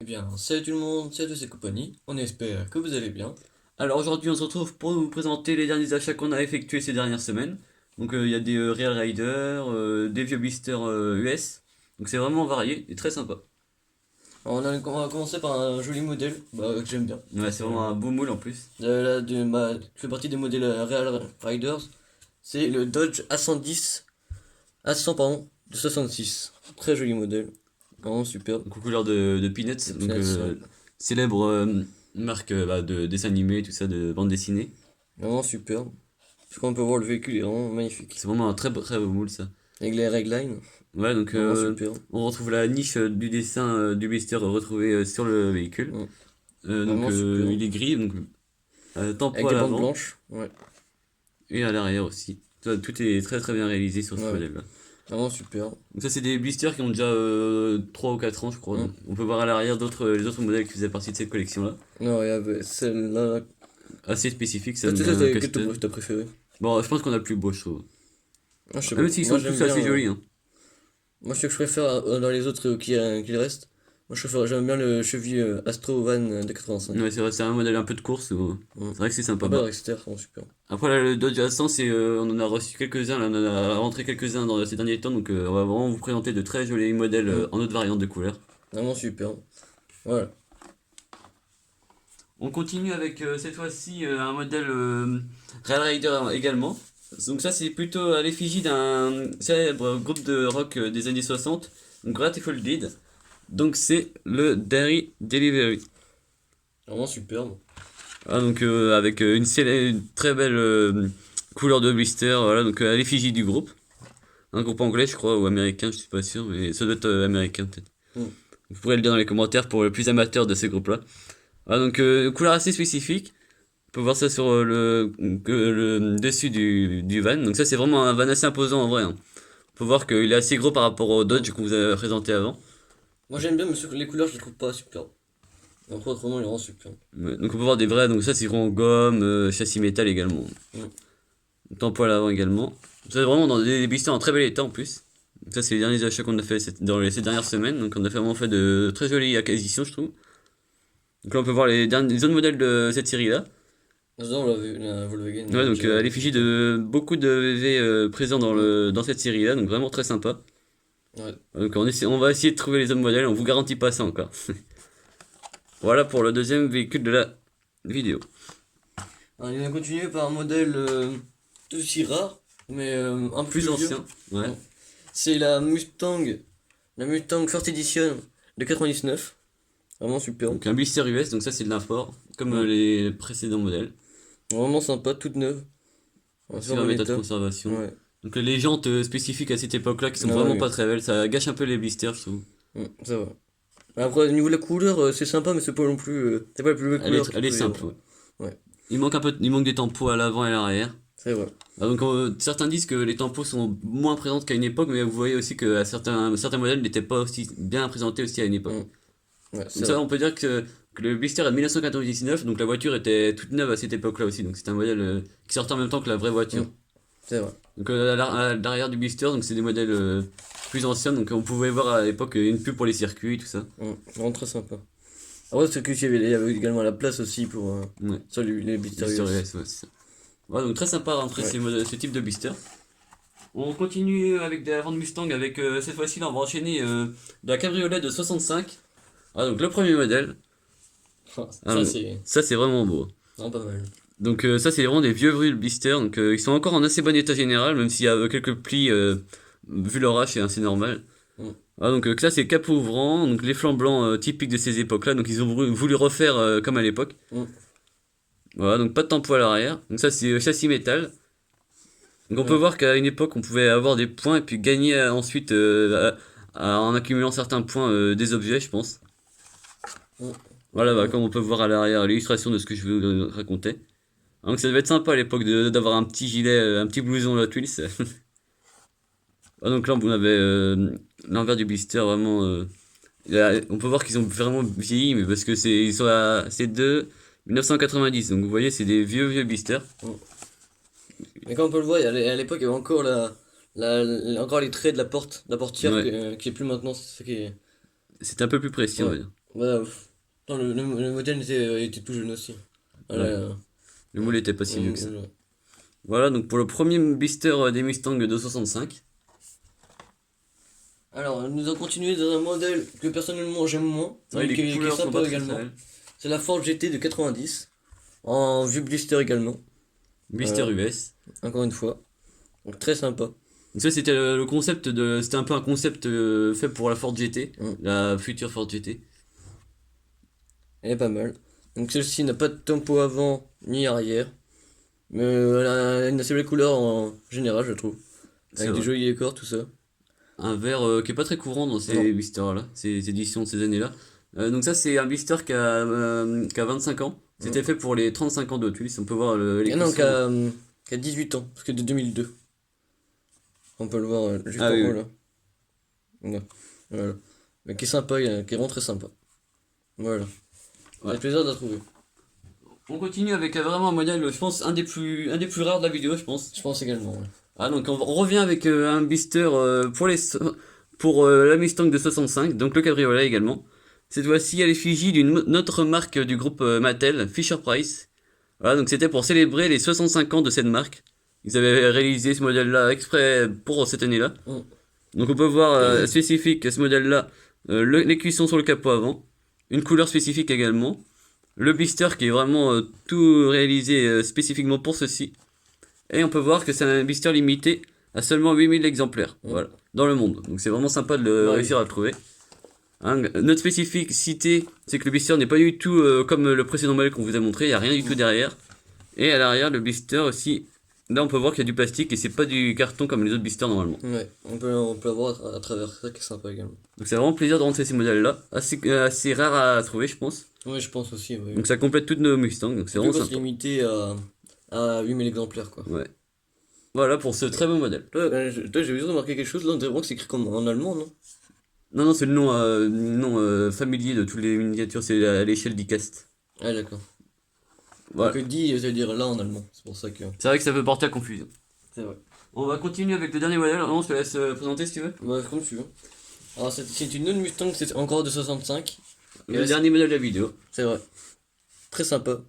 Eh bien, salut tout le monde, salut tous et compagnie, on espère que vous allez bien. Alors aujourd'hui on se retrouve pour vous présenter les derniers achats qu'on a effectués ces dernières semaines. Donc il y a des Real Rider, des vieux blisters US. Donc c'est vraiment varié et très sympa. Alors, on va commencer par un joli modèle que j'aime bien. Ouais, c'est vraiment un beau moule en plus. Je fais partie des modèles Real Riders. C'est le Dodge A100 pardon, de 66. Très joli modèle, vraiment superbe. Donc aux couleurs de Peanuts, De donc Peanuts, ouais. célèbre marque de dessins animés, tout ça, de bande dessinée. Vraiment superbe. Je crois qu'on peut voir le véhicule est vraiment magnifique. C'est vraiment un très beau moule ça. Avec les ragline, Ouais, donc vraiment superbe. on retrouve la niche du dessin du blister retrouvé sur le véhicule. Mm. Vraiment superbe. Il est gris, donc Avec tempo à des bandes l'avant. blanches, ouais. Et à l'arrière aussi. Tout est très bien réalisé sur ce Ouais, modèle-là. vraiment superbe. Donc ça c'est des blisters qui ont déjà 3 ou 4 ans je crois. Mm. On peut voir à l'arrière les autres modèles qui faisaient partie de cette collection-là. Non, il y avait celle-là. Assez spécifique, ça Toi, me tu bien sais, quel custom. t'as préféré? Bon, je pense qu'on a le plus beau, je trouve. Ah, je sais pas. Même s'ils Moi, sont j'aime tous bien. assez jolis, hein. Moi, ce que je préfère dans les autres qui restent. Moi, j'aime bien le cheville Astro Van de 85. Ouais, c'est vrai, c'est un modèle un peu de course. Mm. C'est vrai que c'est sympa. Ah bah, Bah, Dragster, vraiment super. après là, le Dodge Ascent, on en a reçu quelques-uns, là, on en a rentré quelques-uns dans ces derniers temps, donc on va vraiment vous présenter de très jolis modèles Mm. en autres variantes de couleurs. Vraiment super. Voilà. On continue avec cette fois-ci un modèle Rail Rider également. Donc ça c'est plutôt à l'effigie d'un célèbre groupe de rock des années 60, donc Grateful Dead. Donc c'est le Dairy Delivery. Vraiment superbe. Ah, donc avec une très belle couleur de blister, voilà, donc à l'effigie du groupe. Un groupe anglais je crois, ou américain, je suis pas sûr, mais ça doit être américain peut-être. Mm. Vous pourrez le dire dans les commentaires pour le plus amateur de ces groupes-là. Ah, donc couleur assez spécifique. On peut voir ça sur le dessus du van. Donc ça c'est vraiment un van assez imposant en vrai, hein. On peut voir qu'il est assez gros par rapport au Dodge qu'on vous a présenté avant. Moi, j'aime bien, mais les couleurs, je les trouve pas superbes. Après, autrement, il est vraiment superbe. Ouais, donc on peut voir des vrais, donc ça c'est en gomme, châssis métal également. Mm. Tempo à l'avant également. C'est vraiment dans des blisters en très bel état en plus. Donc ça c'est les derniers achats qu'on a fait ces dernières semaines. Donc on a vraiment fait de très jolies acquisitions je trouve. Donc là on peut voir les autres modèles de cette série là. Dedans, on l'a vu, la Volkswagen. Ouais, donc à l'effigie de beaucoup de VV présents dans cette série-là, donc vraiment très sympa. Ouais. Donc on va essayer de trouver les autres modèles, on vous garantit pas ça encore. Voilà pour le deuxième véhicule de la vidéo. Alors, il a continué par un modèle tout aussi rare, mais un peu Plus plus vieux. ancien, ouais. Ouais. C'est la Mustang First Edition de 99. Vraiment super. Donc un blister US, donc ça c'est de l'import, comme Ouais. les précédents modèles. Vraiment sympa, toute neuve. En Sur super un bon état de état. conservation. Ouais. Donc les jantes spécifiques à cette époque-là qui sont Ah vraiment oui. pas très belles, ça gâche un peu les blisters je trouve. Ça va. Après, au niveau de la couleur, c'est sympa, mais c'est pas non plus. C'est pas la plus belle couleur qu'il Elle est peut y simple, avoir. ouais. Ouais, Il manque des tampons à l'avant et à l'arrière. c'est vrai. Ah, donc certains disent que les tampons sont moins présentes qu'à une époque, mais vous voyez aussi que certains modèles n'étaient pas aussi bien présentés aussi à une époque. Ouais, Donc c'est ça, vrai. on peut dire que le blister est de 1999, donc la voiture était toute neuve à cette époque-là aussi, donc c'est un modèle qui sortait en même temps que la vraie voiture. C'est vrai. Donc à l'arrière du blister, donc c'est des modèles plus anciens, donc on pouvait voir à l'époque une pub pour les circuits, tout ça. Vraiment très sympa. Après, c'est que il y avait également la place aussi pour Ouais, ça, les Blister blister US. US, ouais, c'est ça. Ouais, donc très sympa à rentrer Ouais. ce type de blister. On continue avec des ventes Mustang avec cette fois-ci là on va enchaîner de la cabriolet de 65. Ah donc le premier modèle. Ça, Ah, c'est ça c'est vraiment beau. vraiment pas mal. Donc ça c'est vraiment des vieux brûles blister donc ils sont encore en assez bon état général même s'il y a quelques plis vu leur âge c'est assez normal. Mm. Ah donc ça c'est capot ouvrant donc les flancs blancs typiques de ces époques-là donc ils ont voulu refaire comme à l'époque. Mm. Voilà donc pas de tempo à l'arrière. Donc ça c'est châssis métal. Donc on peut Ouais. voir qu'à une époque on pouvait avoir des points et puis gagner ensuite en accumulant certains points des objets je pense. Mm. Voilà bah, comme on peut voir à l'arrière l'illustration de ce que je vais vous raconter. Donc ça devait être sympa à l'époque d'avoir un petit gilet, un petit blouson Hot Wheels. Ah, donc là on avait l'envers du blister vraiment. On peut voir qu'ils ont vraiment vieilli mais parce que c'est de 1990 donc vous voyez c'est des vieux blisters. Mais comme on peut le voir, à l'époque, il y avait encore encore les traits de la porte, de la portière Ouais. qui est plus maintenant. C'est ça qui est. C'était un peu plus précis on va Ouais. dire. Voilà. Non, le modèle était tout jeune aussi. Voilà. Le moule était pas si vieux que ça. Voilà. Voilà, donc pour le premier blister des Mustang 265. Alors, nous allons continuer dans un modèle que personnellement j'aime moins, Ouais, mais les qui est couleurs sont sympa pas très également. belles. C'est la Ford GT de 90, en vieux blister également, Blister US. encore une fois. Donc très sympa. Donc ça c'était le concept de... C'était un peu un concept fait pour la Ford GT. La future Ford GT. Elle est pas mal. Donc celle-ci n'a pas de tempo avant ni arrière, mais elle a une assez belle couleur en général, je trouve. C'est Avec des vrai. jolis décors, tout ça. Un vert qui est pas très courant dans ces Non. blisters-là, ces éditions de ces années-là. Donc ça c'est un blister qui a 25 ans. C'était fait pour les 35 ans de Hot Wheels. On peut voir les Ah non, cuissons. qui a 18 ans, parce que de 2002. On peut le voir juste Ah en oui, haut oui. là. Voilà. Mais qui est sympa, qui est vraiment très sympa. Voilà. Ça Ouais. fait plaisir de la trouver. On continue avec vraiment un modèle, je pense, un des plus rares de la vidéo, je pense. Je pense également. Ouais. Ah, donc on revient avec un blister pour la Mustang de 65, donc le cabriolet également. Cette fois-ci à l'effigie d'une autre marque du groupe Mattel, Fisher-Price. Voilà, donc c'était pour célébrer les 65 ans de cette marque. Ils avaient réalisé ce modèle-là exprès pour cette année-là. Mm. Donc on peut voir spécifique à ce modèle-là, les cuissons sur le capot avant, une couleur spécifique également, le blister qui est vraiment tout réalisé spécifiquement pour ceci. Et on peut voir que c'est un blister limité à seulement 8000 exemplaires, voilà, dans le monde. Donc c'est vraiment sympa de Ouais. réussir à le trouver. Hein, notre spécificité, c'est que le blister n'est pas du tout comme le précédent modèle qu'on vous a montré, il n'y a rien du tout derrière. Et à l'arrière, le blister aussi, là on peut voir qu'il y a du plastique et c'est pas du carton comme les autres blisters normalement. Ouais, on peut avoir à travers ça qui est sympa également. Donc c'est vraiment plaisir de rentrer ces modèles-là, assez rare à trouver je pense. Ouais, je pense aussi. Ouais. Donc ça complète toutes nos Mustangs, donc c'est Surtout vraiment quand c'est sympa. limité à 8000 exemplaires quoi. Ouais. Voilà pour ce très beau modèle. Toi, j'ai juste remarqué quelque chose là, on dirait vraiment que c'est écrit comme en allemand, non? Non, non, c'est le nom familier de toutes les miniatures, c'est à l'échelle d'ICAST. Ah, d'accord. Voilà. Donc, dit, ça veut dire là en allemand, c'est pour ça que. C'est vrai que ça peut porter à confusion. C'est vrai. On va continuer avec le dernier modèle. Alors, je te laisse présenter si tu veux. Bah, comme tu veux. Alors, c'est une autre Mustang, c'est encore de 65. Le Ouais, dernier modèle de la vidéo. C'est vrai. Très sympa.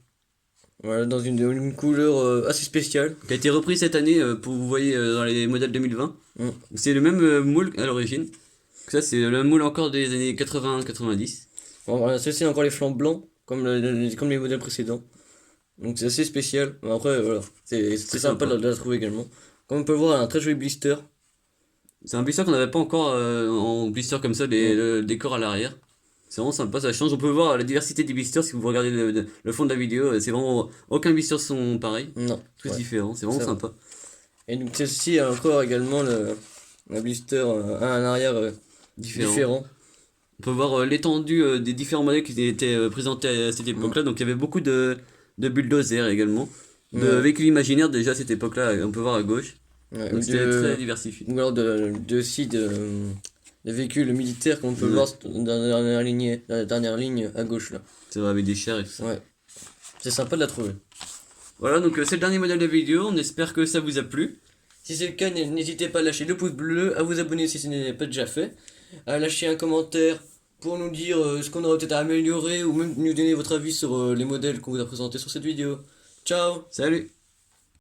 Voilà, dans une couleur assez spéciale. Qui a été repris cette année, pour vous voyez dans les modèles 2020. Mm. C'est le même moule à l'origine. Ça, c'est le moule encore des années 80-90. Bon, voilà, celle-ci a encore les flancs blancs, comme les modèles précédents. Donc c'est assez spécial. Mais après, voilà, c'est sympa sympa. de la trouver également. Comme on peut le voir, un très joli blister. C'est un blister qu'on n'avait pas encore en blister comme ça, le décor à l'arrière. C'est vraiment sympa, ça change. On peut voir la diversité des blisters si vous regardez le fond de la vidéo. C'est vraiment. Aucun blister sont pareils. Non. Tous Ouais. différents, c'est vraiment Ça va. sympa. Et donc celle-ci a encore également le blister un arrière différent. On peut voir l'étendue des différents modèles qui étaient présentés à cette époque-là. Donc il y avait beaucoup de bulldozers également. De Ouais. véhicules imaginaires déjà à cette époque-là, on peut voir à gauche. Ouais, Donc c'était de- très diversifié. Ou alors de véhicules militaires comme on peut le Ouais. voir dans la dernière ligne à gauche là. C'est vrai, avec des chairs et tout ça. Ouais. C'est sympa de la trouver. Voilà, donc c'est le dernier modèle de la vidéo. On espère que ça vous a plu. Si c'est le cas, n'hésitez pas à lâcher le pouce bleu, à vous abonner si ce n'est pas déjà fait, à lâcher un commentaire pour nous dire ce qu'on aurait peut-être à améliorer ou même nous donner votre avis sur les modèles qu'on vous a présentés sur cette vidéo. Ciao! Salut!